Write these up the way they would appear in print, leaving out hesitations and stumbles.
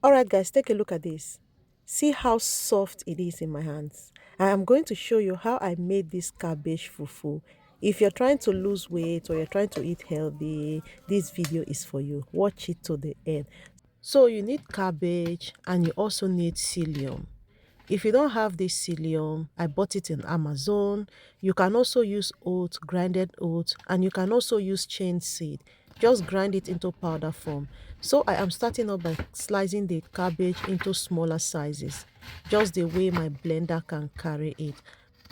All right, guys, take a look at this. See how soft it is in my hands. I am going to show you how I made this cabbage fufu. If you're trying to lose weight or you're trying to eat healthy, this video is for you. Watch it to the end. So you need cabbage and you also need psyllium. If you don't have this psyllium, I bought it in Amazon. You can also use oats, grinded oats, and you can also use chain seed. Just grind it into powder form. So I am starting off by slicing the cabbage into smaller sizes, just the way my blender can carry it.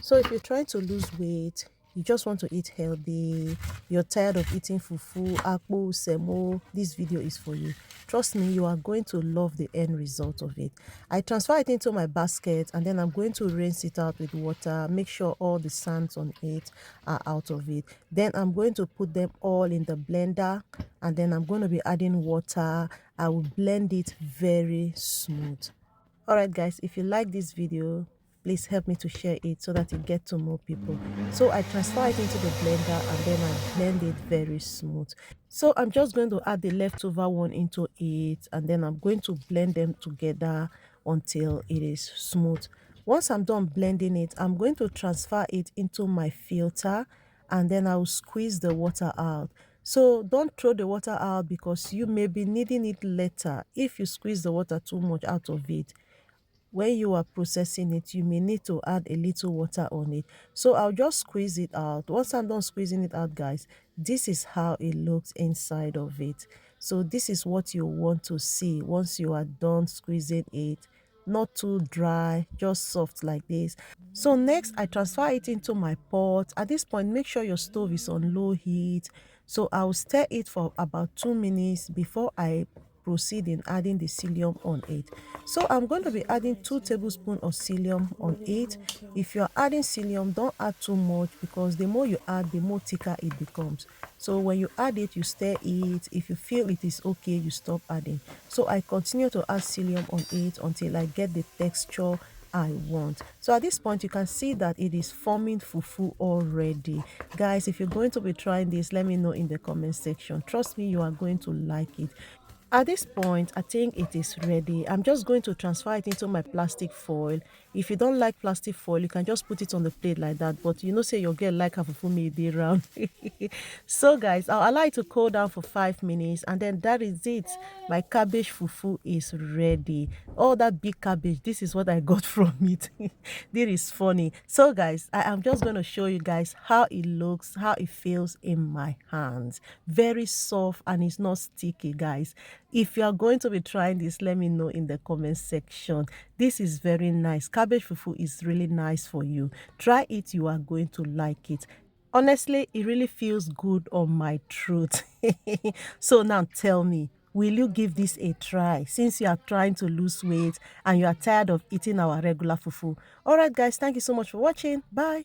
So if you're trying to lose weight, you just want to eat healthy, you're tired of eating fufu, akpu, semo, this video is for you. Trust me, you are going to love the end result of it. I transfer it into my basket and then I'm going to rinse it out with water, make sure all the sands on it are out of it. Then I'm going to put them all in the blender and then I'm going to be adding water. I will blend it very smooth. All right, guys, if you like this video, please help me to share it so that it gets to more people. So I transfer it into the blender and then I blend it very smooth. So I'm just going to add the leftover one into it and then I'm going to blend them together until it is smooth. Once I'm done blending it, I'm going to transfer it into my filter and then I'll squeeze the water out. So don't throw the water out because you may be needing it later. If you squeeze the water too much out of it, when you are processing it, you may need to add a little water on it. So I'll just squeeze it out. Once I'm done squeezing it out, guys, this is how it looks inside of it. So this is what you want to see once you are done squeezing it. Not too dry, just soft like this. So next I transfer it into my pot. At this point, make sure your stove is on low heat. So I'll stir it for about 2 minutes before I proceed in adding the psyllium on it. So I'm going to be adding 2 tablespoons of psyllium on it. If you're adding psyllium, don't add too much because the more you add, the more thicker it becomes. So when you add it, you stir it. If you feel it is okay, you stop adding. So I continue to add psyllium on it until I get the texture I want. So at this point, you can see that it is forming fufu already. Guys, if you're going to be trying this, let me know in the comment section. Trust me, you are going to like it. At this point, I think it is ready. I'm just going to transfer it into my plastic foil. If you don't like plastic foil, you can just put it on the plate like that. But you know, say your girl like her fufu may be round. So guys, I'll allow it to cool down for 5 minutes and then that is it. My cabbage fufu is ready. All that big cabbage, this is what I got from it. This is funny. So guys, I am just going to show you guys how it looks, how it feels in my hands. Very soft and it's not sticky, guys. If you are going to be trying this, let me know in the comment section. This is very nice. Cabbage fufu is really nice for you. Try it, you are going to like it. Honestly, it really feels good on my throat. So now tell me, will you give this a try since you are trying to lose weight and you are tired of eating our regular fufu? All right, guys, thank you so much for watching. Bye.